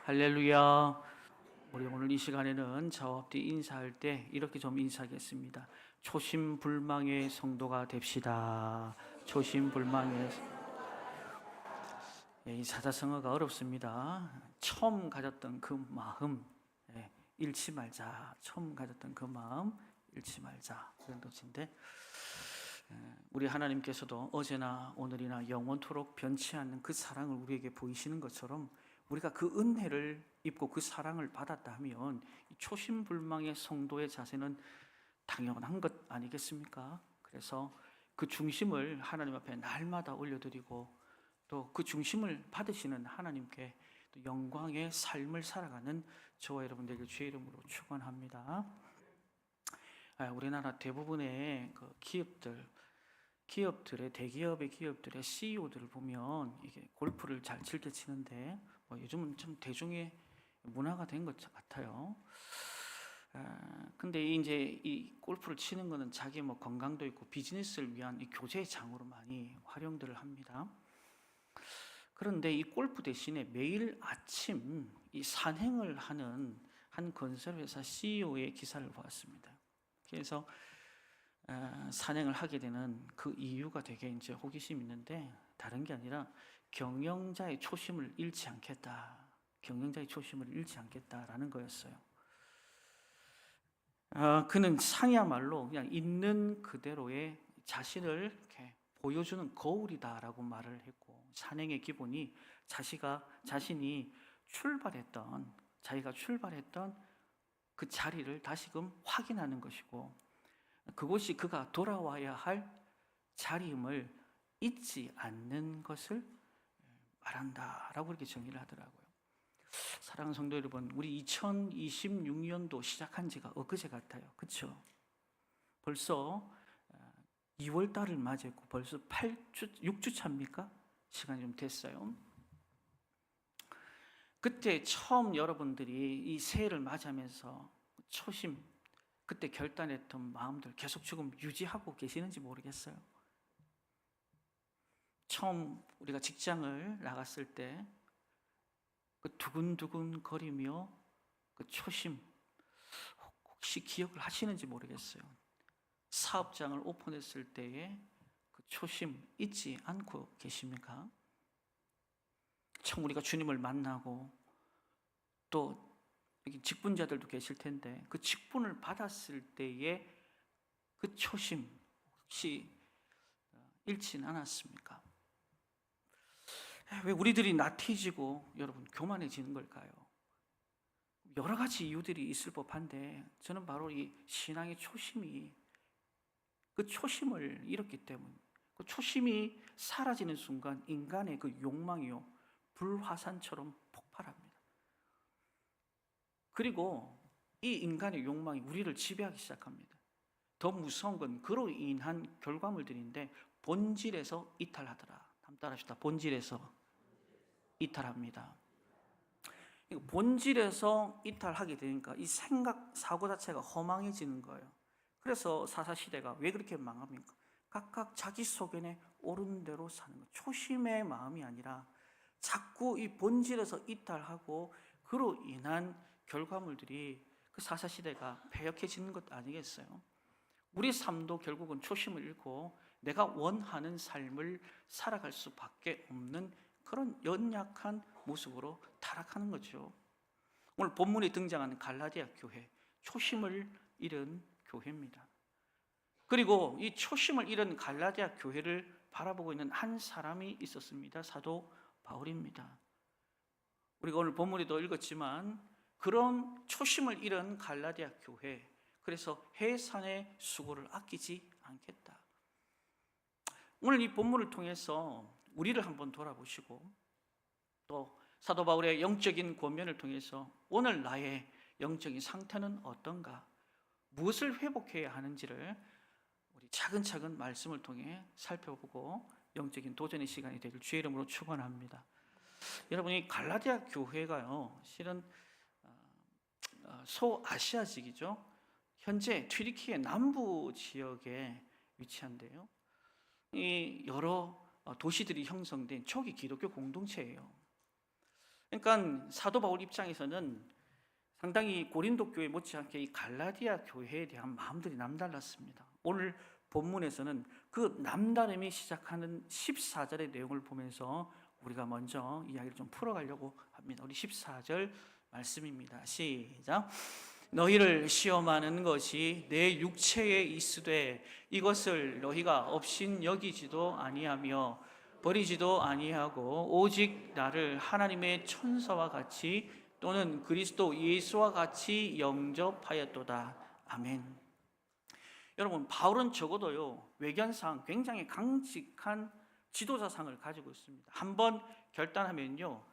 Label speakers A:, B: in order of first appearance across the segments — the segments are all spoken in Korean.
A: 할렐루야. 우리 오늘 이 시간에는 저와 함께 인사할 때 이렇게 좀 인사하겠습니다. 초심불망의 성도가 됩시다. 초심불망의 이 사자성어가 어렵습니다. 처음 가졌던 그 마음 잃지 말자. 처음 가졌던 그 마음 잃지 말자. 그런 뜻인데 우리 하나님께서도 어제나 오늘이나 영원토록 변치 않는 그 사랑을 우리에게 보이시는 것처럼 우리가 그 은혜를 입고 그 사랑을 받았다 하면 초심불망의 성도의 자세는 당연한 것 아니겠습니까? 그래서 그 중심을 하나님 앞에 날마다 올려드리고 또 그 중심을 받으시는 하나님께 또 영광의 삶을 살아가는 저와 여러분들에게 주의 이름으로 축원합니다. 우리나라 대부분의 그 기업들의 대기업의 기업들의 CEO들을 보면 이게 골프를 잘 즐겨 치는데 요즘은 좀 대중의 문화가 된 것 같아요. 근데 이제 이 골프를 치는 거는 자기 건강도 있고 비즈니스를 위한 이 교제의 장으로 많이 활용들을 합니다. 그런데 이 골프 대신에 매일 아침 이 산행을 하는 한 건설회사 CEO의 기사를 보았습니다. 그래서 산행을 하게 되는 그 이유가 되게 이제 호기심이 있는데 다른 게 아니라 경영자의 초심을 잃지 않겠다. 경영자의 초심을 잃지 않겠다라는 거였어요. 그는 상이야말로 그냥 있는 그대로의 자신을 이렇게 보여주는 거울이다라고 말을 했고, 산행의 기본이 자신이 자기가 출발했던 그 자리를 다시금 확인하는 것이고, 그곳이 그가 돌아와야 할 자리임을 잊지 않는 것을 말한다라고 이렇게 정의를 하더라고요. 사랑하는 성도 여러분, 우리 2026년도 시작한 지가 엊그제 같아요. 그렇죠? 벌써 2월 달을 맞이했고 벌써 6주 차입니까? 시간이 좀 됐어요. 그때 처음 여러분들이 이 새해를 맞이하면서 초심, 그때 결단했던 마음들 계속 지금 유지하고 계시는지 모르겠어요. 처음 우리가 직장을 나갔을 때 그 두근두근 거리며 그 초심 혹시 기억을 하시는지 모르겠어요. 사업장을 오픈했을 때의 그 초심 잊지 않고 계십니까? 처음 우리가 주님을 만나고 또 여기 직분자들도 계실 텐데 그 직분을 받았을 때의 그 초심 혹시 잃지는 않았습니까? 왜 우리들이 나태해지고 여러분 교만해지는 걸까요? 여러 가지 이유들이 있을 법한데 저는 바로 이 신앙의 초심이 그 초심을 잃었기 때문, 그 초심이 사라지는 순간 인간의 그 욕망이요 불화산처럼 폭발합니다. 그리고 이 인간의 욕망이 우리를 지배하기 시작합니다. 더 무서운 건 그로 인한 결과물들인데 본질에서 이탈하더라. 다음 따라합시다. 본질에서 이탈합니다. 본질에서 이탈하게 되니까 이 생각, 사고 자체가 허망해지는 거예요. 그래서 사사시대가 왜 그렇게 망합니까? 각각 자기 소견에 옳은 대로 사는 것. 초심의 마음이 아니라 자꾸 이 본질에서 이탈하고 그로 인한 결과물들이 그 사사시대가 패역해지는 것 아니겠어요? 우리 삶도 결국은 초심을 잃고 내가 원하는 삶을 살아갈 수밖에 없는 그런 연약한 모습으로 타락하는 거죠. 오늘 본문에 등장하는 갈라디아 교회, 초심을 잃은 교회입니다. 그리고 이 초심을 잃은 갈라디아 교회를 바라보고 있는 한 사람이 있었습니다. 사도 바울입니다. 우리가 오늘 본문에도 읽었지만 그런 초심을 잃은 갈라디아 교회, 그래서 해산의 수고를 아끼지 않겠다. 오늘 이 본문을 통해서 우리를 한번 돌아보시고 또 사도 바울의 영적인 권면을 통해서 오늘 나의 영적인 상태는 어떤가, 무엇을 회복해야 하는지를 우리 차근차근 말씀을 통해 살펴보고 영적인 도전의 시간이 되길 주의 이름으로 축원합니다. 여러분이 갈라디아 교회가요, 실은 소아시아직이죠. 현재 튀르키예 남부 지역에 위치한데요. 이 여러 도시들이 형성된 초기 기독교 공동체예요. 그러니까 사도 바울 입장에서는 상당히 고린도 교회 못지않게 이 갈라디아 교회에 대한 마음들이 남달랐습니다. 오늘 본문에서는 그 남다름이 시작하는 14절의 내용을 보면서 우리가 먼저 이야기를 좀 풀어가려고 합니다. 우리 14절 말씀입니다. 시작. 너희를 시험하는 것이 내 육체에 있으되 이것을 너희가 업신 여기지도 아니하며 버리지도 아니하고 오직 나를 하나님의 천사와 같이 또는 그리스도 예수와 같이 영접하였도다. 아멘. 여러분, 바울은 적어도요 외견상 굉장히 강직한 지도자상을 가지고 있습니다. 한번 결단하면요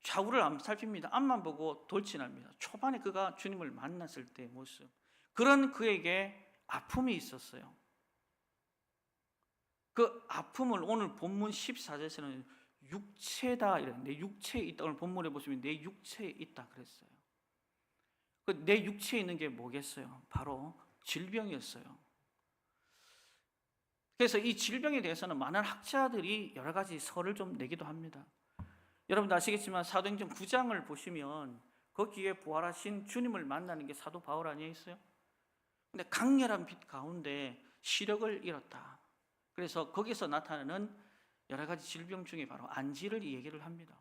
A: 좌우를 안 살핍니다. 앞만 보고 돌진합니다. 초반에 그가 주님을 만났을 때의 모습, 그런 그에게 아픔이 있었어요. 그 아픔을 오늘 본문 14절에서는 육체다 이랬는데, 내 육체에 있다. 오늘 본문에 보시면 내 육체에 있다 그랬어요. 내 육체에 있는 게 뭐겠어요? 바로 질병이었어요. 그래서 이 질병에 대해서는 많은 학자들이 여러 가지 설을 좀 내기도 합니다. 여러분도 아시겠지만 사도행전 9장을 보시면 거기에 부활하신 주님을 만나는 게 사도 바울 아니었어요? 근데 강렬한 빛 가운데 시력을 잃었다. 그래서 거기서 나타나는 여러 가지 질병 중에 바로 안지를 얘기를 합니다.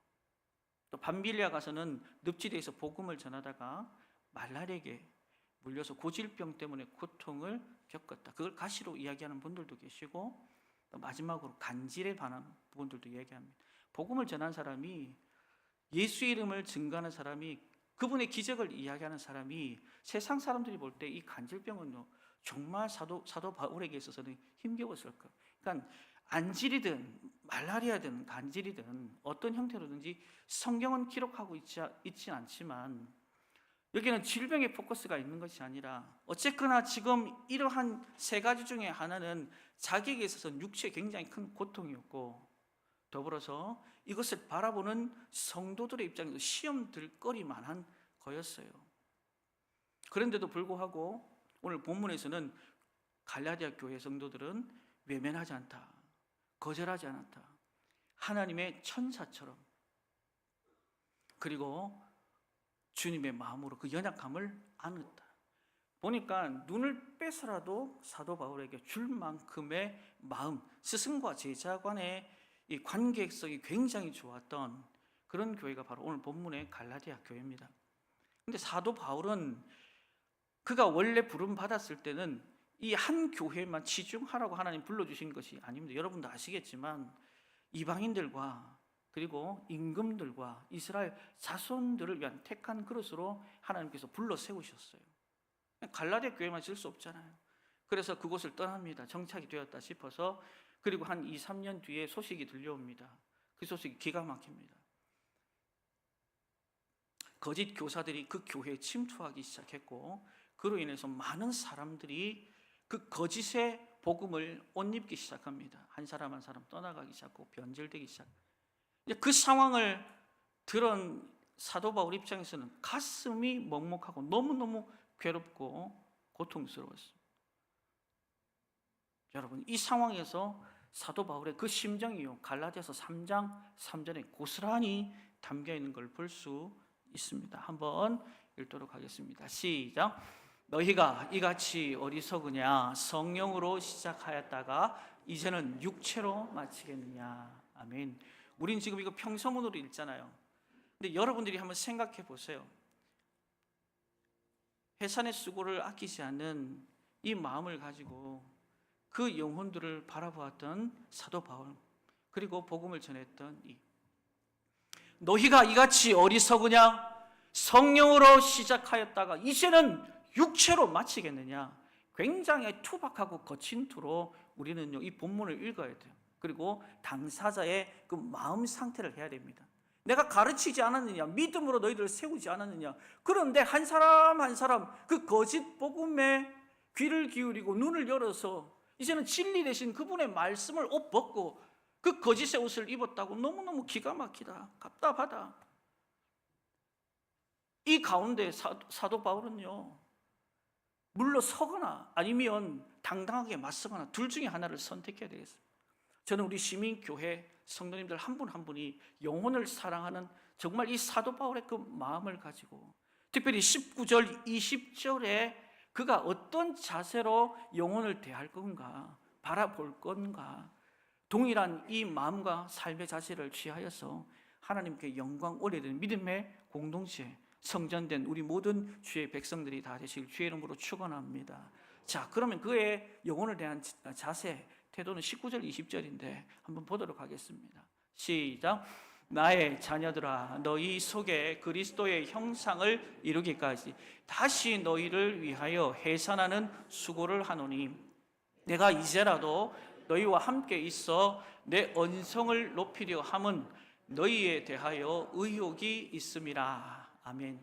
A: 또 밤빌리아 가서는 늪지대에서 복음을 전하다가 말라리에게 물려서 고질병 때문에 고통을 겪었다. 그걸 가시로 이야기하는 분들도 계시고, 또 마지막으로 간질에 관한 부분들도 이야기합니다. 복음을 전한 사람이, 예수 이름을 증거하는 사람이, 그분의 기적을 이야기하는 사람이 세상 사람들이 볼 때 이 간질병은요 정말 사도 바울에게 있어서는 힘겨웠을 거예요. 그러니까 안질이든 말라리아든 간질이든 어떤 형태로든지 성경은 기록하고 있지 않지만 여기는 질병의 포커스가 있는 것이 아니라 어쨌거나 지금 이러한 세 가지 중에 하나는 자기에게 있어서는 육체에 굉장히 큰 고통이었고, 더불어서 이것을 바라보는 성도들의 입장에서 시험 들 거리만한 거였어요. 그런데도 불구하고 오늘 본문에서는 갈라디아 교회 성도들은 외면하지 않다, 거절하지 않았다. 하나님의 천사처럼, 그리고 주님의 마음으로 그 연약함을 안았다. 보니까 눈을 빼서라도 사도 바울에게 줄 만큼의 마음, 스승과 제자 간의 이 관계성이 굉장히 좋았던 그런 교회가 바로 오늘 본문의 갈라디아 교회입니다. 근데 사도 바울은 그가 원래 부름 받았을 때는 이 한 교회만 치중하라고 하나님 불러주신 것이 아닙니다. 여러분도 아시겠지만 이방인들과 그리고 임금들과 이스라엘 자손들을 위한 택한 그릇으로 하나님께서 불러 세우셨어요. 갈라디아 교회만 있을 수 없잖아요. 그래서 그곳을 떠납니다. 정착이 되었다 싶어서. 그리고 한 2, 3년 뒤에 소식이 들려옵니다. 그 소식이 기가 막힙니다. 거짓 교사들이 그 교회에 침투하기 시작했고, 그로 인해서 많은 사람들이 그 거짓의 복음을 옷 입기 시작합니다. 한 사람 한 사람 떠나가기 시작하고 변절되기 시작. 그 상황을 들은 사도 바울 입장에서는 가슴이 먹먹하고 너무너무 괴롭고 고통스러웠습니다. 여러분, 이 상황에서 사도 바울의 그 심정이요 갈라디아서 3장 3절에 고스란히 담겨 있는 걸 볼 수 있습니다. 한번 읽도록 하겠습니다. 시작. 너희가 이같이 어리석으냐? 성령으로 시작하였다가 이제는 육체로 마치겠느냐? 아멘. 우린 지금 이거 평서문으로 읽잖아요. 근데 여러분들이 한번 생각해 보세요. 해산의 수고를 아끼지 않는 이 마음을 가지고 그 영혼들을 바라보았던 사도 바울, 그리고 복음을 전했던 너희가 이같이 어리석으냐? 성령으로 시작하였다가 이제는 육체로 마치겠느냐? 굉장히 투박하고 거친 투로 우리는요 이 본문을 읽어야 돼요. 그리고 당사자의 그 마음 상태를 해야 됩니다. 내가 가르치지 않았느냐? 믿음으로 너희들을 세우지 않았느냐? 그런데 한 사람 한 사람 그 거짓 복음에 귀를 기울이고 눈을 열어서 이제는 진리 대신 그분의 말씀을 옷 벗고 그 거짓의 옷을 입었다고 너무너무 기가 막히다, 답답하다. 이 가운데 사도 바울은요 물러서거나 아니면 당당하게 맞서거나 둘 중에 하나를 선택해야 되겠습니다. 저는 우리 시민교회 성도님들 한 분 한 분이 영혼을 사랑하는 정말 이 사도 바울의 그 마음을 가지고, 특별히 19절, 20절에 그가 어떤 자세로 영혼을 대할 건가, 바라볼 건가, 동일한 이 마음과 삶의 자세를 취하여서 하나님께 영광 올려드리는 믿음의 공동체, 성전된 우리 모든 주의 백성들이 다 되시길 주의 이름으로 축원합니다. 자, 그러면 그의 영혼을 대한 자세, 태도는 19절, 20절인데 한번 보도록 하겠습니다. 시작. 나의 자녀들아, 너희 속에 그리스도의 형상을 이루기까지 다시 너희를 위하여 해산하는 수고를 하노니, 내가 이제라도 너희와 함께 있어 내 언성을 높이려 함은 너희에 대하여 의욕이 있음이라. 아멘.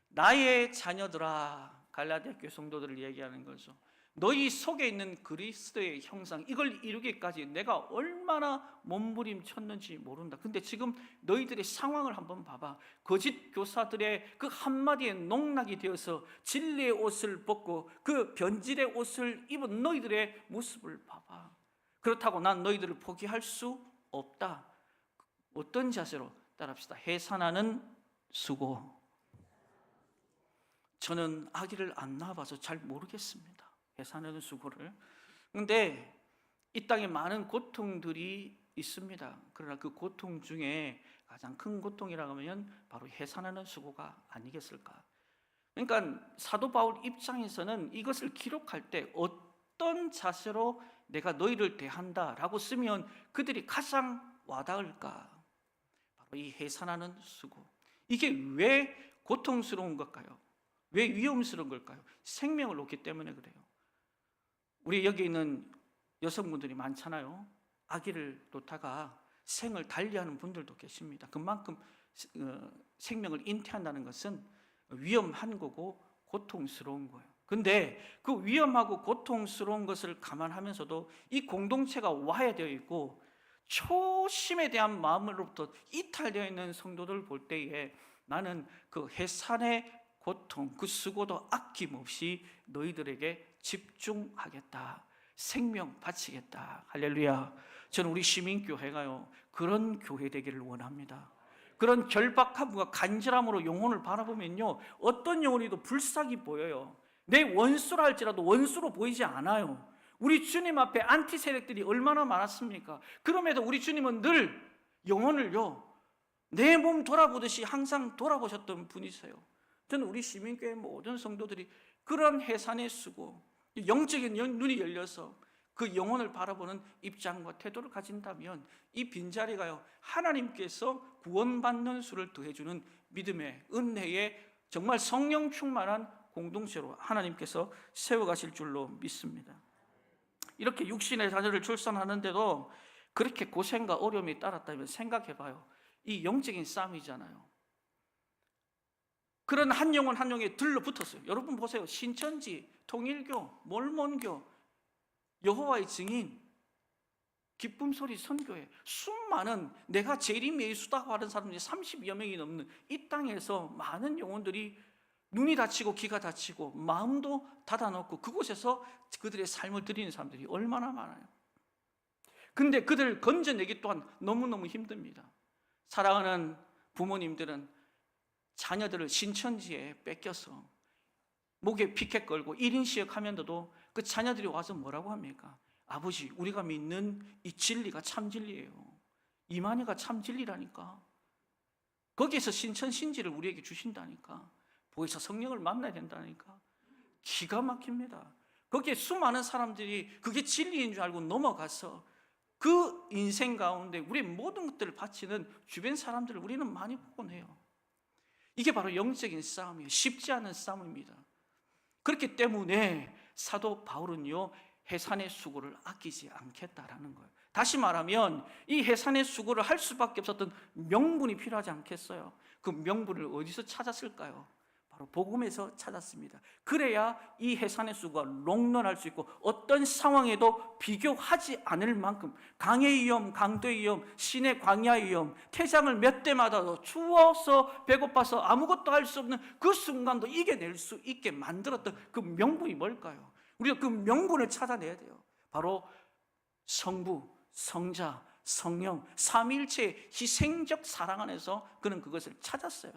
A: 나의 자녀들아, 갈라디아 교회 성도들을 얘기하는 거죠. 너희 속에 있는 그리스도의 형상, 이걸 이루기까지 내가 얼마나 몸부림쳤는지 모른다. 근데 지금 너희들의 상황을 한번 봐봐. 거짓 교사들의 그 한마디에 농락이 되어서 진리의 옷을 벗고 그 변질의 옷을 입은 너희들의 모습을 봐봐. 그렇다고 난 너희들을 포기할 수 없다. 어떤 자세로? 따라합시다. 해산하는 수고. 저는 아기를 안 낳아봐서 잘 모르겠습니다. 해산하는 수고를. 그런데 이 땅에 많은 고통들이 있습니다. 그러나 그 고통 중에 가장 큰 고통이라고 하면 바로 해산하는 수고가 아니겠을까? 그러니까 사도 바울 입장에서는 이것을 기록할 때 어떤 자세로 내가 너희를 대한다라고 쓰면 그들이 가장 와닿을까? 바로 이 해산하는 수고. 이게 왜 고통스러운 걸까요? 왜 위험스러운 걸까요? 생명을 놓기 때문에 그래요. 우리 여기 있는 여성분들이 많잖아요. 아기를 놓다가 생을 달리하는 분들도 계십니다. 그만큼 생명을 잉태한다는 것은 위험한 거고 고통스러운 거예요. 근데 그 위험하고 고통스러운 것을 감안하면서도 이 공동체가 와해되어 있고 초심에 대한 마음으로부터 이탈되어 있는 성도들 볼 때에 나는 그 해산의 고통, 그 수고도 아낌없이 너희들에게 집중하겠다. 생명 바치겠다. 할렐루야. 저는 우리 시민교회가요, 그런 교회 되기를 원합니다. 그런 결박함과 간절함으로 영혼을 바라보면요, 어떤 영혼이도 불쌍히 보여요. 내 원수라 할지라도 원수로 보이지 않아요. 우리 주님 앞에 안티 세력들이 얼마나 많았습니까? 그럼에도 우리 주님은 늘 영혼을요, 내 몸 돌아보듯이 항상 돌아보셨던 분이세요. 저는 우리 시민교회 모든 성도들이 그런 해산의 수고, 영적인 눈이 열려서 그 영혼을 바라보는 입장과 태도를 가진다면 이 빈자리가요, 하나님께서 구원받는 수를 더해주는 믿음의 은혜의 정말 성령 충만한 공동체로 하나님께서 세워가실 줄로 믿습니다. 이렇게 육신의 자녀를 출산하는데도 그렇게 고생과 어려움이 따랐다면 생각해봐요. 이 영적인 싸움이잖아요. 그런 한 영혼 한 영혼에 들러붙었어요. 여러분 보세요. 신천지, 통일교, 몰몬교, 여호와의 증인, 기쁨소리 선교회, 수많은 내가 재림 예수다고 하는 사람들이 30여 명이 넘는 이 땅에서 많은 영혼들이 눈이 다치고 귀가 다치고 마음도 닫아놓고 그곳에서 그들의 삶을 드리는 사람들이 얼마나 많아요. 근데 그들을 건져내기 또한 너무너무 힘듭니다. 사랑하는 부모님들은 자녀들을 신천지에 뺏겨서 목에 피켓 걸고 1인 시역하면서도 그 자녀들이 와서 뭐라고 합니까? 아버지, 우리가 믿는 이 진리가 참 진리예요. 이만희가 참 진리라니까. 거기에서 신천 신지를 우리에게 주신다니까. 거기서 성령을 만나야 된다니까. 기가 막힙니다. 거기에 수많은 사람들이 그게 진리인 줄 알고 넘어가서 그 인생 가운데 우리의 모든 것들을 바치는 주변 사람들을 우리는 많이 보곤 해요. 이게 바로 영적인 싸움이에요. 쉽지 않은 싸움입니다. 그렇기 때문에 사도 바울은요, 해산의 수고를 아끼지 않겠다라는 거예요. 다시 말하면 이 해산의 수고를 할 수밖에 없었던 명분이 필요하지 않겠어요? 그 명분을 어디서 찾았을까요? 바로 복음에서 찾았습니다. 그래야 이 해산의 수고가 롱런할 수 있고 어떤 상황에도 비교하지 않을 만큼 강의 위험, 강도의 위험, 신의 광야의 위험, 태장을 몇 대마다 추워서 배고파서 아무것도 할 수 없는 그 순간도 이겨낼 수 있게 만들었던 그 명분이 뭘까요? 우리가 그 명분을 찾아내야 돼요. 바로 성부, 성자, 성령, 삼위일체의 희생적 사랑 안에서 그는 그것을 찾았어요.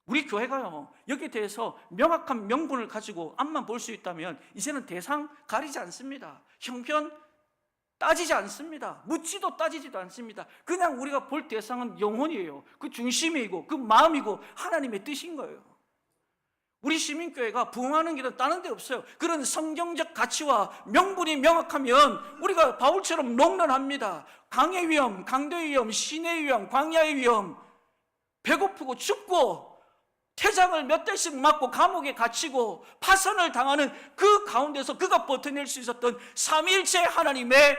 A: 우리 교회가요, 여기에 대해서 명확한 명분을 가지고 앞만 볼 수 있다면 이제는 대상 가리지 않습니다. 형편 따지지 않습니다. 묻지도 따지지도 않습니다. 그냥 우리가 볼 대상은 영혼이에요. 그 중심이고 그 마음이고 하나님의 뜻인 거예요. 우리 시민교회가 부흥하는 길은 다른 데 없어요. 그런 성경적 가치와 명분이 명확하면 우리가 바울처럼 롱런합니다. 강의 위험, 강도의 위험, 시내의 위험, 광야의 위험, 배고프고 춥고 퇴장을 몇 달씩 맞고 감옥에 갇히고 파선을 당하는 그 가운데서 그가 버텨낼 수 있었던 삼위일체 하나님의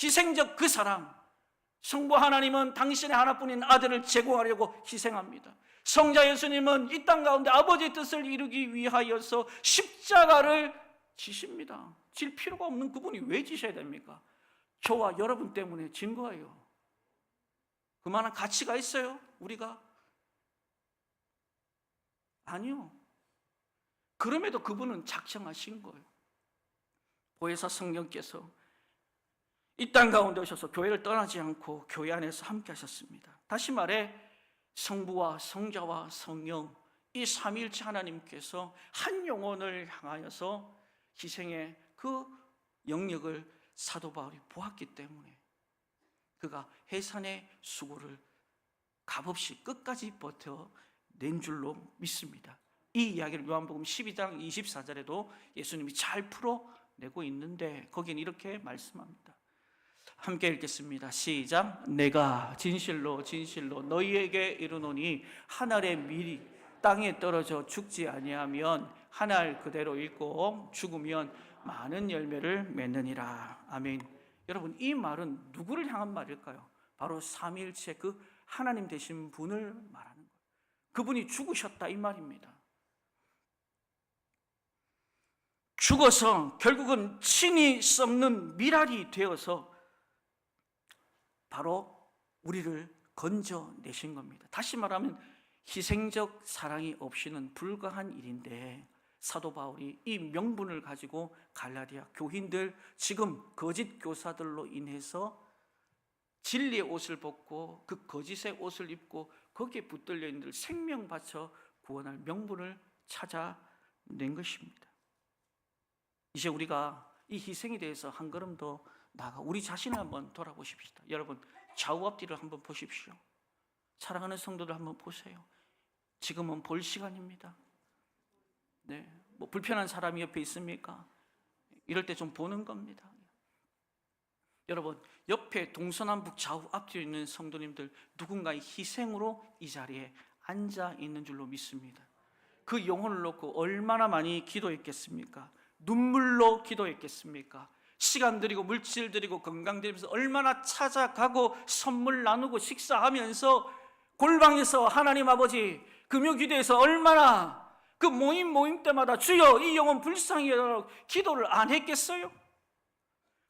A: 희생적 그 사랑. 성부 하나님은 당신의 하나뿐인 아들을 제공하려고 희생합니다. 성자 예수님은 이 땅 가운데 아버지의 뜻을 이루기 위하여서 십자가를 지십니다. 질 필요가 없는 그분이 왜 지셔야 됩니까? 저와 여러분 때문에 진 거예요. 그만한 가치가 있어요? 우리가? 아니요. 그럼에도 그분은 작정하신 거예요. 보혜사 성령께서 이 땅 가운데 오셔서 교회를 떠나지 않고 교회 안에서 함께 하셨습니다. 다시 말해 성부와 성자와 성령 이 삼위일체 하나님께서 한 영혼을 향하여서 희생의 그 영역을 사도 바울이 보았기 때문에 그가 해산의 수고를 값없이 끝까지 버텨낸 줄로 믿습니다. 이 이야기를 요한복음 12장 24절에도 예수님이 잘 풀어내고 있는데 거기는 이렇게 말씀합니다. 함께 읽겠습니다. 시작. 내가 진실로 진실로 너희에게 이르노니 한 알의 밀이 땅에 떨어져 죽지 아니하면 한 알 그대로 있고 죽으면 많은 열매를 맺느니라. 아멘. 여러분, 이 말은 누구를 향한 말일까요? 바로 삼위일체 그 하나님 되신 분을 말하는 거예요. 그분이 죽으셨다 이 말입니다. 죽어서 결국은 친히 썩는 밀알이 되어서 바로 우리를 건져내신 겁니다. 다시 말하면 희생적 사랑이 없이는 불가한 일인데 사도 바울이 이 명분을 가지고 갈라디아 교인들, 지금 거짓 교사들로 인해서 진리의 옷을 벗고 그 거짓의 옷을 입고 거기에 붙들려 있는 들 생명 바쳐 구원할 명분을 찾아낸 것입니다. 이제 우리가 이 희생에 대해서 한 걸음 더 나아가 우리 자신을 한번 돌아보십시다. 여러분, 좌우 앞뒤를 한번 보십시오. 사랑하는 성도들 한번 보세요. 지금은 볼 시간입니다. 네, 뭐 불편한 사람이 옆에 있습니까? 이럴 때 좀 보는 겁니다. 여러분, 옆에 동서남북 좌우 앞뒤에 있는 성도님들 누군가의 희생으로 이 자리에 앉아 있는 줄로 믿습니다. 그 영혼을 놓고 얼마나 많이 기도했겠습니까? 눈물로 기도했겠습니까? 시간 들이고 물질 들이고 건강 들이면서 얼마나 찾아가고 선물 나누고 식사하면서 골방에서 하나님 아버지 금요기도에서 얼마나 그 모임 때마다 주여 이 영혼 불쌍히 여라고 기도를 안 했겠어요?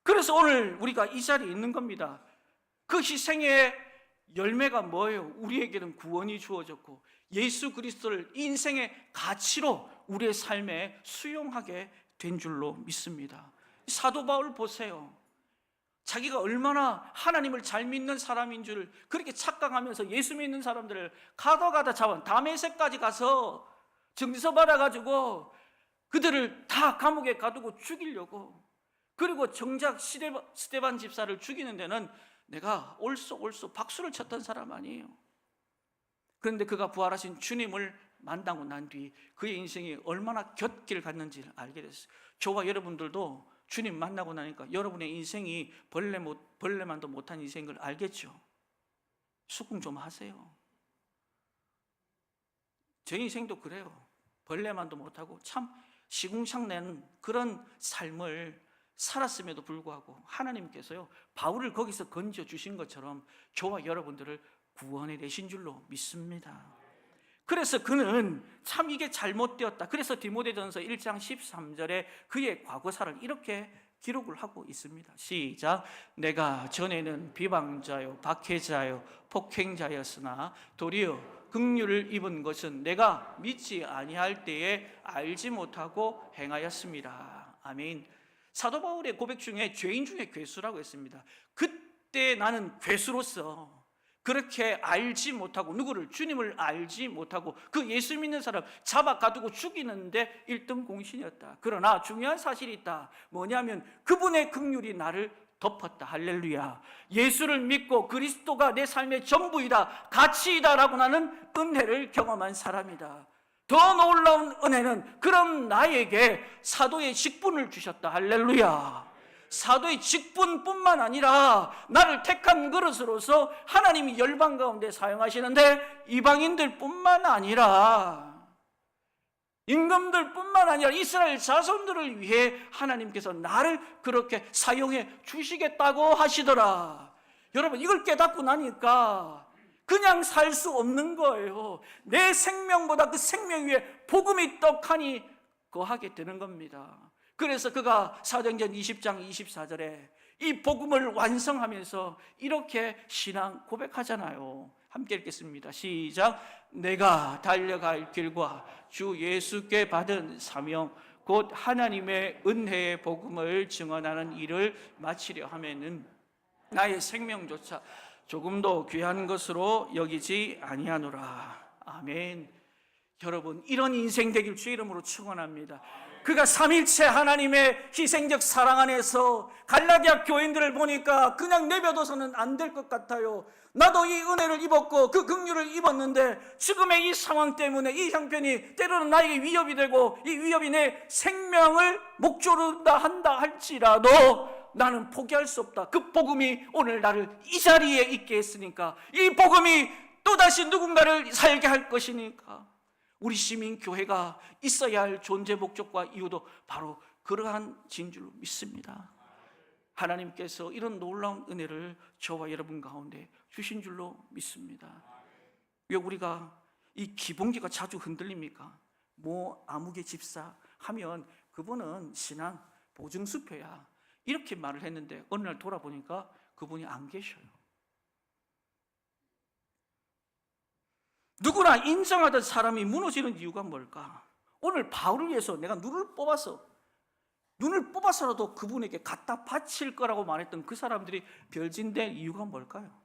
A: 그래서 오늘 우리가 이 자리에 있는 겁니다. 그 희생의 열매가 뭐예요? 우리에게는 구원이 주어졌고 예수 그리스도를 인생의 가치로 우리의 삶에 수용하게 된 줄로 믿습니다. 사도 바울 보세요. 자기가 얼마나 하나님을 잘 믿는 사람인 줄 그렇게 착각하면서 예수 믿는 사람들을 가다 잡아 다메섹까지 가서 정서 받아가지고 그들을 다 감옥에 가두고 죽이려고, 그리고 정작 스데반 집사를 죽이는 데는 내가 옳소 박수를 쳤던 사람 아니에요. 그런데 그가 부활하신 주님을 만나고 난 뒤 그의 인생이 얼마나 곁길 갔는지를 알게 됐어요. 저와 여러분들도 주님 만나고 나니까 여러분의 인생이 벌레만도 못한 인생인 걸 알겠죠? 수긍 좀 하세요. 제 인생도 그래요. 벌레만도 못하고 참 시궁창내는 그런 삶을 살았음에도 불구하고 하나님께서요, 바울을 거기서 건져주신 것처럼 저와 여러분들을 구원해 내신 줄로 믿습니다. 그래서 그는 참 이게 잘못되었다. 그래서 디모데전서 1장 13절에 그의 과거사를 이렇게 기록을 하고 있습니다. 시작. 내가 전에는 비방자요 박해자요 폭행자였으나 도리어 긍휼을 입은 것은 내가 믿지 아니할 때에 알지 못하고 행하였습니다. 아멘. 사도 바울의 고백 중에 죄인 중에 괴수라고 했습니다. 그때 나는 괴수로서 그렇게 알지 못하고, 누구를? 주님을 알지 못하고 그 예수 믿는 사람 잡아 가두고 죽이는데 1등 공신이었다. 그러나 중요한 사실이 있다. 뭐냐면 그분의 긍휼이 나를 덮었다. 할렐루야. 예수를 믿고 그리스도가 내 삶의 전부이다, 가치이다라고 나는 은혜를 경험한 사람이다. 더 놀라운 은혜는 그런 나에게 사도의 직분을 주셨다. 할렐루야. 사도의 직분뿐만 아니라 나를 택한 그릇으로서 하나님이 열방 가운데 사용하시는데, 이방인들뿐만 아니라 임금들뿐만 아니라 이스라엘 자손들을 위해 하나님께서 나를 그렇게 사용해 주시겠다고 하시더라. 여러분, 이걸 깨닫고 나니까 그냥 살 수 없는 거예요. 내 생명보다 그 생명 위에 복음이 떡하니 거하게 되는 겁니다. 그래서 그가 사도행전 20장 24절에 이 복음을 완성하면서 이렇게 신앙 고백하잖아요. 함께 읽겠습니다. 시작. 내가 달려갈 길과 주 예수께 받은 사명 곧 하나님의 은혜의 복음을 증언하는 일을 마치려 하면은 나의 생명조차 조금도 귀한 것으로 여기지 아니하노라. 아멘. 여러분, 이런 인생 되길 주 이름으로 축원합니다. 그가 삼일체 하나님의 희생적 사랑 안에서 갈라디아 교인들을 보니까 그냥 내버려둬서는 안 될 것 같아요. 나도 이 은혜를 입었고 그 긍휼을 입었는데 지금의 이 상황 때문에 이 형편이 때로는 나에게 위협이 되고 이 위협이 내 생명을 목조른다 한다 할지라도 나는 포기할 수 없다. 그 복음이 오늘 나를 이 자리에 있게 했으니까, 이 복음이 또다시 누군가를 살게 할 것이니까 우리 시민교회가 있어야 할 존재 목적과 이유도 바로 그러한 진줄로 믿습니다. 하나님께서 이런 놀라운 은혜를 저와 여러분 가운데 주신 줄로 믿습니다. 왜 우리가 이 기본기가 자주 흔들립니까? 뭐 아무개 집사 하면 그분은 신앙 보증수표야, 이렇게 말을 했는데 어느 날 돌아보니까 그분이 안 계셔요. 누구나 인정하던 사람이 무너지는 이유가 뭘까? 오늘 바울을 위해서 내가 눈을 뽑아서라도 그분에게 갖다 바칠 거라고 말했던 그 사람들이 별진된 이유가 뭘까요?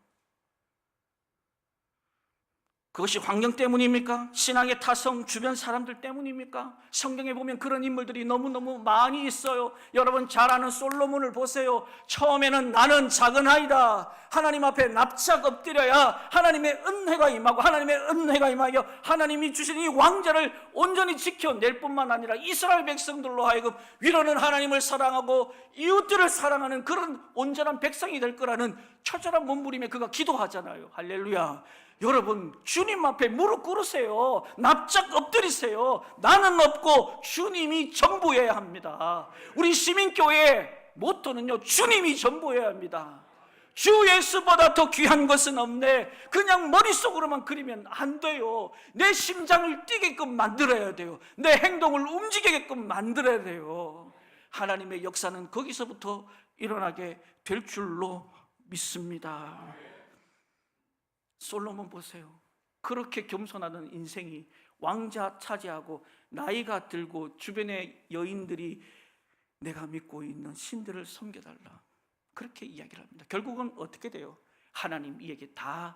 A: 그것이 환경 때문입니까? 신앙의 타성, 주변 사람들 때문입니까? 성경에 보면 그런 인물들이 너무너무 많이 있어요. 여러분 잘 아는 솔로몬을 보세요. 처음에는 나는 작은 아이다, 하나님 앞에 납작 엎드려야 하나님의 은혜가 임하고, 하나님의 은혜가 임하여 하나님이 주신 이 왕자를 온전히 지켜낼 뿐만 아니라 이스라엘 백성들로 하여금 위로는 하나님을 사랑하고 이웃들을 사랑하는 그런 온전한 백성이 될 거라는 처절한 몸부림에 그가 기도하잖아요. 할렐루야. 여러분, 주님 앞에 무릎 꿇으세요. 납작 엎드리세요. 나는 없고 주님이 전부여야 합니다. 우리 시민교회의 모토는요, 주님이 전부여야 합니다. 주 예수보다 더 귀한 것은 없네, 그냥 머릿속으로만 그리면 안 돼요. 내 심장을 뛰게끔 만들어야 돼요. 내 행동을 움직이게끔 만들어야 돼요. 하나님의 역사는 거기서부터 일어나게 될 줄로 믿습니다. 솔로몬 보세요. 그렇게 겸손하던 인생이 왕자 차지하고 나이가 들고 주변의 여인들이 내가 믿고 있는 신들을 섬겨달라, 그렇게 이야기를 합니다. 결국은 어떻게 돼요? 하나님 이에게 다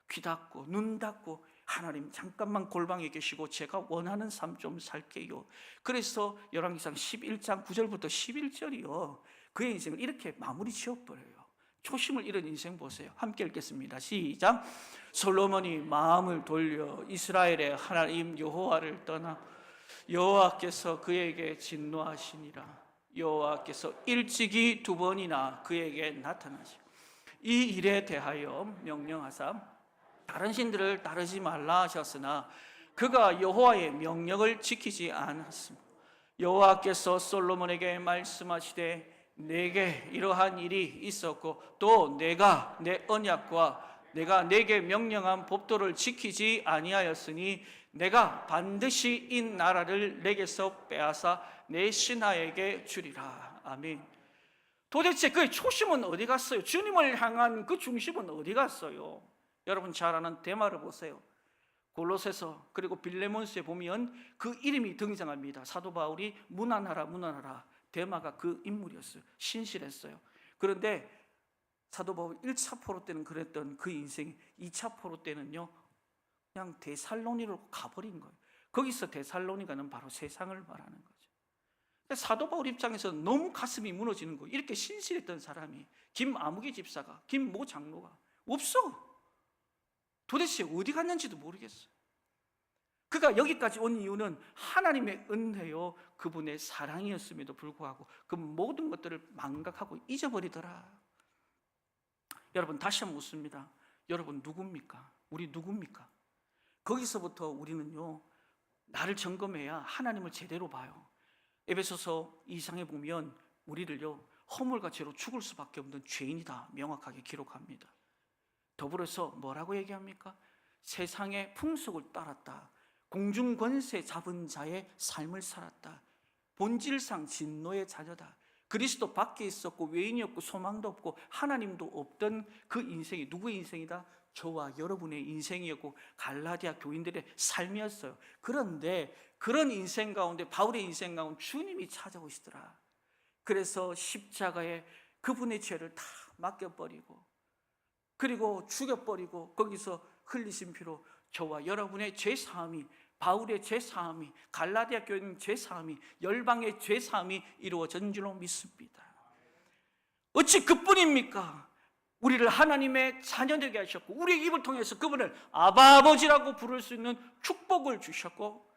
A: 귀 닫고 눈 닫고, 하나님 잠깐만 골방에 계시고 제가 원하는 삶 좀 살게요. 그래서 열왕기상 11장 9절부터 11절이요, 그의 인생을 이렇게 마무리 지어버려요. 초심을 잃은 인생 보세요. 함께 읽겠습니다. 시작. 솔로몬이 마음을 돌려 이스라엘의 하나님 여호와를 떠나 여호와께서 그에게 진노하시니라. 여호와께서 일찍이 2번이나 그에게 나타나시고 이 일에 대하여 명령하사 다른 신들을 따르지 말라 하셨으나 그가 여호와의 명령을 지키지 않았습니다. 여호와께서 솔로몬에게 말씀하시되 내게 이러한 일이 있었고 또 내가 내 언약과 내가 내게 명령한 법도를 지키지 아니하였으니 내가 반드시 이 나라를 내게서 빼앗아 내 신하에게 주리라. 아멘. 도대체 그의 초심은 어디 갔어요? 주님을 향한 그 중심은 어디 갔어요? 여러분 잘 아는 데마를 보세요. 골로새서 그리고 빌레몬스에 보면 그 이름이 등장합니다. 사도 바울이 문안하라 문안하라, 데마가 그 인물이었어요. 신실했어요. 그런데 사도 바울 1차 포로 때는 그랬던 그 인생이 2차 포로 때는요, 그냥 데살로니로 가버린 거예요. 거기서 데살로니가는 바로 세상을 말하는 거죠. 사도 바울 입장에서는 너무 가슴이 무너지는 거예요. 이렇게 신실했던 사람이, 김아무개 집사가, 김모 장로가 없어. 도대체 어디 갔는지도 모르겠어요. 그가 여기까지 온 이유는 하나님의 은혜요, 그분의 사랑이었음에도 불구하고 그 모든 것들을 망각하고 잊어버리더라. 여러분, 다시 한번 묻습니다. 여러분 누굽니까? 우리 누굽니까? 거기서부터 우리는요, 나를 점검해야 하나님을 제대로 봐요. 에베소서 2장에 보면 우리를요, 허물과 죄로 죽을 수밖에 없는 죄인이다 명확하게 기록합니다. 더불어서 뭐라고 얘기합니까? 세상의 풍속을 따랐다. 공중 권세 잡은 자의 삶을 살았다. 본질상 진노의 자녀다. 그리스도 밖에 있었고 외인이었고 소망도 없고 하나님도 없던 그 인생이 누구의 인생이다? 저와 여러분의 인생이었고 갈라디아 교인들의 삶이었어요. 그런데 그런 인생 가운데, 바울의 인생 가운데 주님이 찾아오시더라. 그래서 십자가에 그분의 죄를 다 맡겨버리고, 그리고 죽여버리고, 거기서 흘리신 피로 저와 여러분의 죄사함이, 바울의 죄사함이, 갈라디아 교인 죄사함이, 열방의 죄사함이 이루어진 줄로 믿습니다. 어찌 그뿐입니까? 우리를 하나님의 자녀되게 하셨고, 우리의 입을 통해서 그분을 아바 아버지라고 부를 수 있는 축복을 주셨고,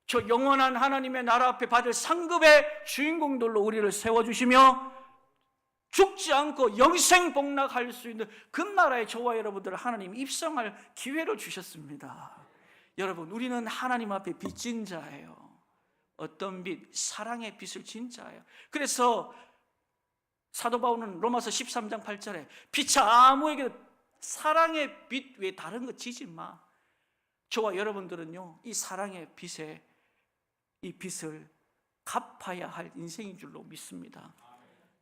A: 저 영원한 하나님의 나라 앞에 받을 상급의 주인공들로 우리를 세워주시며 죽지 않고 영생 복락할 수 있는 그 나라에 저와 여러분들을 하나님 입성할 기회를 주셨습니다. 여러분, 우리는 하나님 앞에 빚진 자예요. 어떤 빚? 사랑의 빚을 진 자예요. 그래서 사도 바울은 로마서 13장 8절에 피차 아무에게도 사랑의 빚 외에 다른 거 지지 마. 저와 여러분들은요, 이 사랑의 빚에 이 빚을 갚아야 할 인생인 줄로 믿습니다.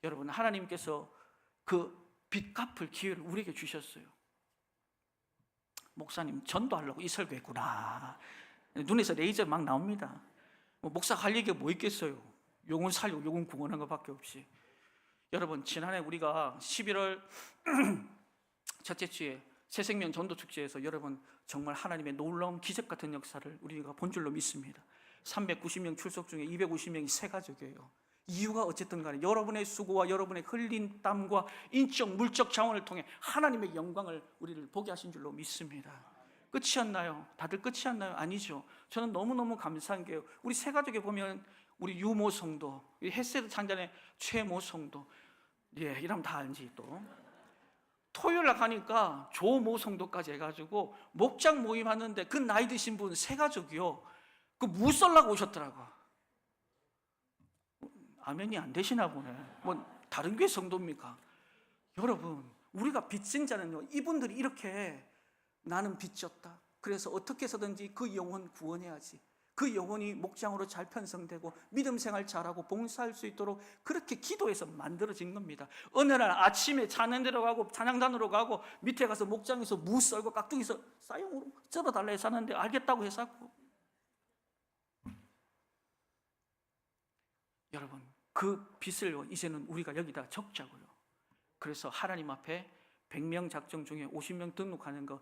A: 여러분, 하나님께서 그 빚 갚을 기회를 우리에게 주셨어요. 목사님, 전도하려고 이 설교했구나. 눈에서 레이저 막 나옵니다. 목사가 할 얘기가 뭐 있겠어요? 영혼 살리고 영혼 구원한 것밖에 없이. 여러분, 지난해 우리가 11월 첫째 주에 새생명 전도축제에서 여러분 정말 하나님의 놀라운 기적 같은 역사를 우리가 본 줄로 믿습니다. 390명 출석 중에 250명이 새가족이에요. 이유가 어쨌든 간에 여러분의 수고와 여러분의 흘린 땀과 인적 물적 자원을 통해 하나님의 영광을 우리를 보게 하신 줄로 믿습니다. 끝이었나요? 다들 끝이었나요? 아니죠. 저는 너무너무 감사한 게요, 우리 새가족에 보면 우리 유모 성도, 햇세드 창단의 최모 성도, 예, 이러면 다 알지. 또 토요일 날 가니까 조모 성도까지 해가지고 목장 모임 하는데 그 나이 드신 분 새가족이요, 그 무 썰라고 오셨더라고. 아멘이 안 되시나 보네. 뭐 다른 교회 성도입니까? 여러분, 우리가 빚진 자는요, 이분들이 이렇게 나는 빚졌다, 그래서 어떻게 해서든지 그 영혼 구원해야지, 그 영혼이 목장으로 잘 편성되고 믿음 생활 잘하고 봉사할 수 있도록 그렇게 기도해서 만들어진 겁니다. 어느 날 아침에 자는 데로 가고 찬양단으로 가고 밑에 가서 목장에서 무 썰고 깍두기에서 쌀용으로 썰어달라 해서 하는데 알겠다고 해서 하고. 여러분, 그 빚을 이제는 우리가 여기다 적자고요. 그래서 하나님 앞에 100명 작정 중에 50명 등록하는 거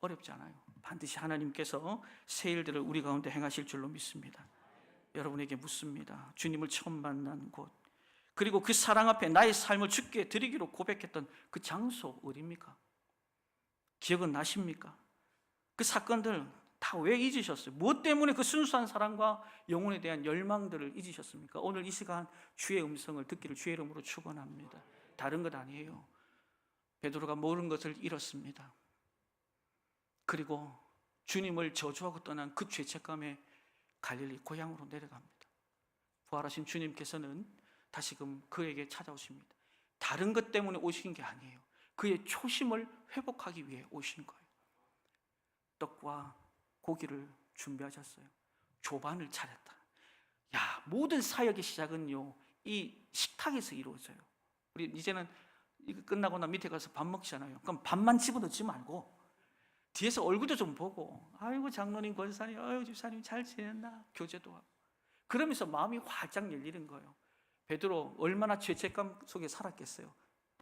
A: 어렵지 않아요. 반드시 하나님께서 새 일들을 우리 가운데 행하실 줄로 믿습니다. 여러분에게 묻습니다. 주님을 처음 만난 곳, 그리고 그 사랑 앞에 나의 삶을 주께 드리기로 고백했던 그 장소 어디입니까? 기억은 나십니까? 그 사건들 다 왜 잊으셨어요? 무엇 때문에 그 순수한 사랑과 영혼에 대한 열망들을 잊으셨습니까? 오늘 이 시간 주의 음성을 듣기를 주의 이름으로 축원합니다. 다른 것 아니에요. 베드로가 모든 것을 잃었습니다. 그리고 주님을 저주하고 떠난 그 죄책감에 갈릴리 고향으로 내려갑니다. 부활하신 주님께서는 다시금 그에게 찾아오십니다. 다른 것 때문에 오신 게 아니에요. 그의 초심을 회복하기 위해 오신 거예요. 떡과 고기를 준비하셨어요. 조반을 차렸다. 야, 모든 사역의 시작은요, 이 식탁에서 이루어져요. 우리 이제는 이거 끝나고 나 밑에 가서 밥 먹잖아요. 그럼 밥만 집어넣지 말고 뒤에서 얼굴도 좀 보고, 아이고 장로님, 권사님, 아이고 집사님 잘 지냈나, 교제도 하고. 그러면서 마음이 활짝 열리는 거예요. 베드로 얼마나 죄책감 속에 살았겠어요.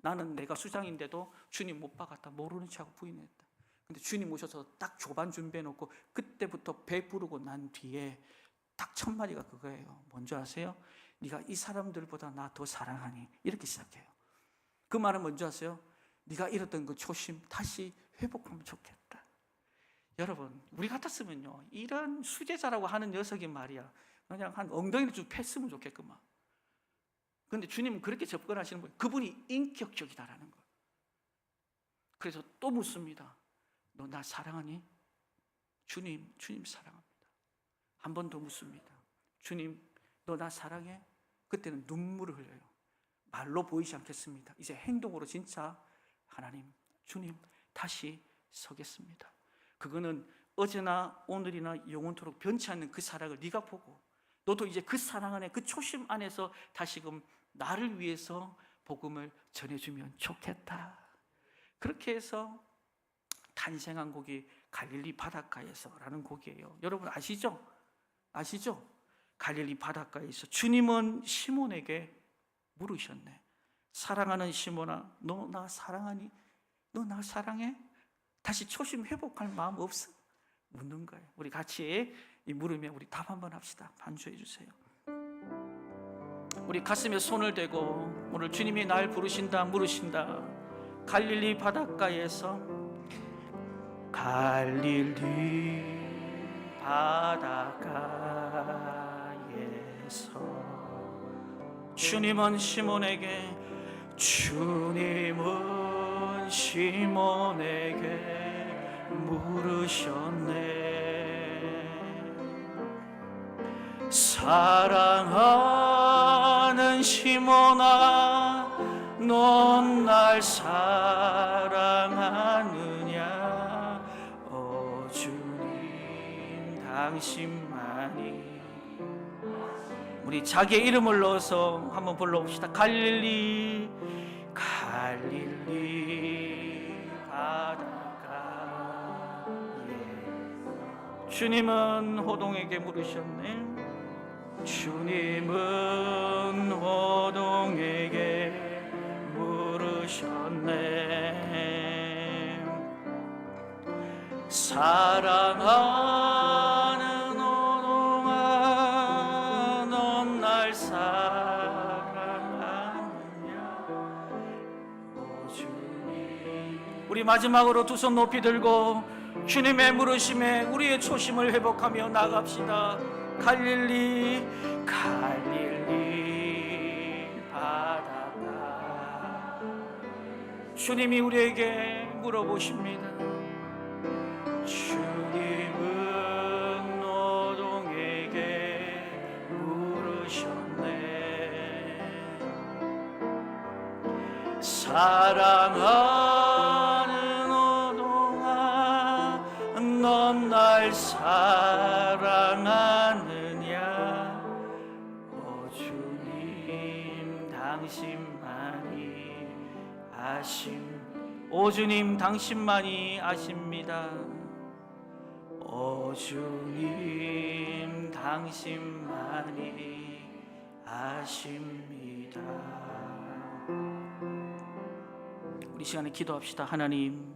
A: 나는 내가 수장인데도 주님 못 박았다, 모르는 척하고 부인했다. 근데 주님 오셔서 딱 조반 준비해놓고 그때부터 배부르고 난 뒤에 딱 첫 마디가 그거예요. 뭔지 아세요? 네가 이 사람들보다 나 더 사랑하니, 이렇게 시작해요. 그 말은 뭔지 아세요? 네가 잃었던 그 초심 다시 회복하면 좋겠다. 여러분, 우리 같았으면요, 이런 수제자라고 하는 녀석이 말이야, 그냥 한 엉덩이를 쭉 팼으면 좋겠구만. 그런데 주님은 그렇게 접근하시는 거예요. 그분이 인격적이다라는 거예요. 그래서 또 묻습니다. 너 나 사랑하니? 주님 사랑합니다. 한 번 더 묻습니다. 주님, 너 나 사랑해? 그때는 눈물을 흘려요. 말로 보이지 않겠습니다. 이제 행동으로 진짜 하나님, 주님, 다시 서겠습니다. 그거는 어제나 오늘이나 영원토록 변치 않는 그 사랑을 네가 보고, 너도 이제 그 사랑 안에, 그 초심 안에서 다시금 나를 위해서 복음을 전해주면 좋겠다. 그렇게 해서 탄생한 곡이 갈릴리 바닷가에서라는 곡이에요. 여러분 아시죠? 아시죠? 갈릴리 바닷가에서 주님은 시몬에게 물으셨네. 사랑하는 시몬아, 너 나 사랑하니? 너 나 사랑해? 다시 초심 회복할 마음 없어? 묻는 거예요. 우리 같이 이 물으면 우리 답 한번 합시다. 반주해 주세요. 우리 가슴에 손을 대고 오늘 주님이 날 부르신다, 물으신다. 갈릴리 바닷가에서, 갈릴리 바닷가에서 주님은 시몬에게 물으셨네. 사랑하는 시몬아, 넌 날 사랑하느냐? 오 주님, 당신만이. 우리 자기의 이름을 넣어서 한번 불러봅시다. 갈릴리 바닷가에 주님은 호동에게 물으셨네. 주님은 호동에게 물으셨네. 사랑하는 호동아, 넌 날 사랑하느냐? 오 주님. 우리 마지막으로 두 손 높이 들고 주님의 물으심에 우리의 초심을 회복하며 나갑시다. 갈릴리 바닷가. 주님이 우리에게 물어보십니다. 주님은 호동에게 물으셨네. 사랑하는 호동아, 넌 날 사랑하느냐? 오 주님, 당신만이 오 주님, 당신만이 아십니다. 오 주님, 당신만이 아십니다. 우리 시간에 기도합시다. 하나님,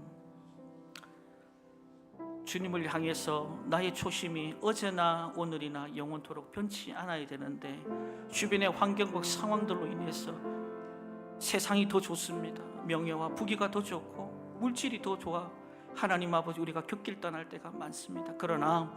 A: 주님을 향해서 나의 초심이 어제나 오늘이나 영원토록 변치 않아야 되는데, 주변의 환경과 상황들로 인해서 세상이 더 좋습니다. 명예와 부귀가 더 좋고 물질이 더 좋아 하나님 아버지, 우리가 곁길 떠날 때가 많습니다. 그러나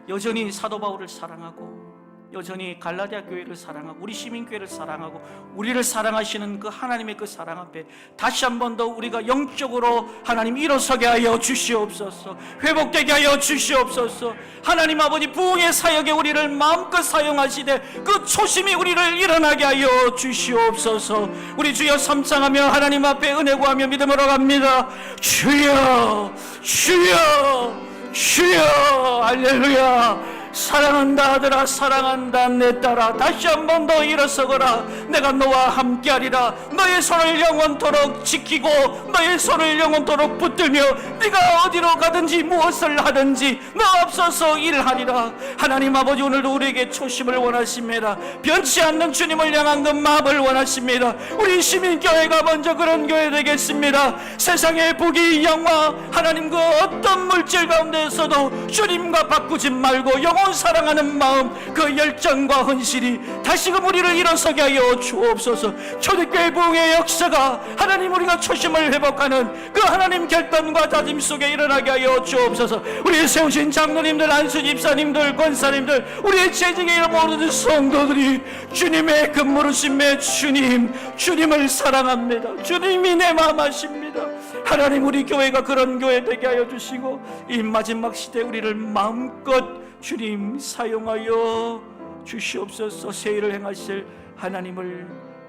A: 여전히 사도 바울을 사랑하고, 여전히 갈라디아 교회를 사랑하고, 우리 시민교회를 사랑하고, 우리를 사랑하시는 그 하나님의 그 사랑 앞에 다시 한 번 더 우리가 영적으로 하나님 일어서게 하여 주시옵소서. 회복되게 하여 주시옵소서. 하나님 아버지, 부흥의 사역에 우리를 마음껏 사용하시되 그 초심이 우리를 일어나게 하여 주시옵소서. 우리 주여 삼창하며 하나님 앞에 은혜 구하며 믿음으로 갑니다. 주여, 주여, 주여. 할렐루야. 사랑한다 아들아, 사랑한다 내 딸아, 다시 한 번 더 일어서거라. 내가 너와 함께하리라. 너의 손을 영원토록 지키고 너의 손을 영원토록 붙들며 네가 어디로 가든지 무엇을 하든지 너 앞서서 일하리라. 하나님 아버지, 오늘도 우리에게 초심을 원하십니다. 변치 않는 주님을 향한 그 마음을 원하십니다. 우리 시민교회가 먼저 그런 교회 되겠습니다. 세상의 부귀 영화, 하나님 그 어떤 물질 가운데서도 주님과 바꾸지 말고 영원 사랑하는 마음, 그 열정과 헌신이 다시금 우리를 일어서게 하여 주옵소서. 초대교회 부흥의 역사가 하나님 우리가 초심을 회복하는 그 하나님 결단과 다짐 속에 일어나게 하여 주옵소서. 우리 세우신 장로님들, 안수 집사님들, 권사님들, 우리의 재직에 이름 모든 성도들이 주님의 근무르심에 주님을 사랑합니다. 주님이 내 마음 아십니다. 하나님, 우리 교회가 그런 교회 되게 하여 주시고 이 마지막 시대 우리를 마음껏 주님 사용하여 주시옵소서. 새 일을 행하실 하나님을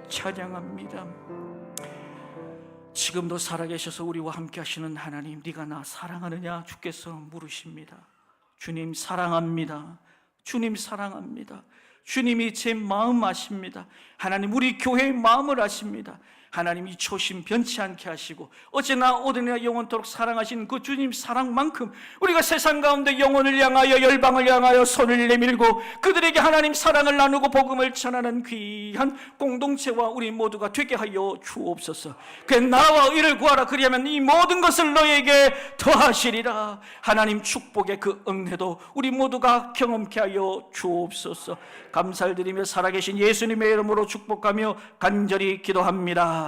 A: 찬양합니다. 지금도 살아계셔서 우리와 함께 하시는 하나님, 네가 나 사랑하느냐 주께서 물으십니다. 주님 사랑합니다. 주님 사랑합니다. 주님이 제 마음 아십니다. 하나님, 우리 교회의 마음을 아십니다. 하나님, 이 초심 변치 않게 하시고 어제나 오늘이나 영원토록 사랑하신 그 주님 사랑만큼 우리가 세상 가운데 영혼을 향하여 열방을 향하여 손을 내밀고 그들에게 하나님 사랑을 나누고 복음을 전하는 귀한 공동체와 우리 모두가 되게 하여 주옵소서. 그 나와 의를 구하라, 그리하면 이 모든 것을 너에게 더하시리라. 하나님 축복의 그 은혜도 우리 모두가 경험케 하여 주옵소서. 감사를 드리며 살아계신 예수님의 이름으로 축복하며 간절히 기도합니다.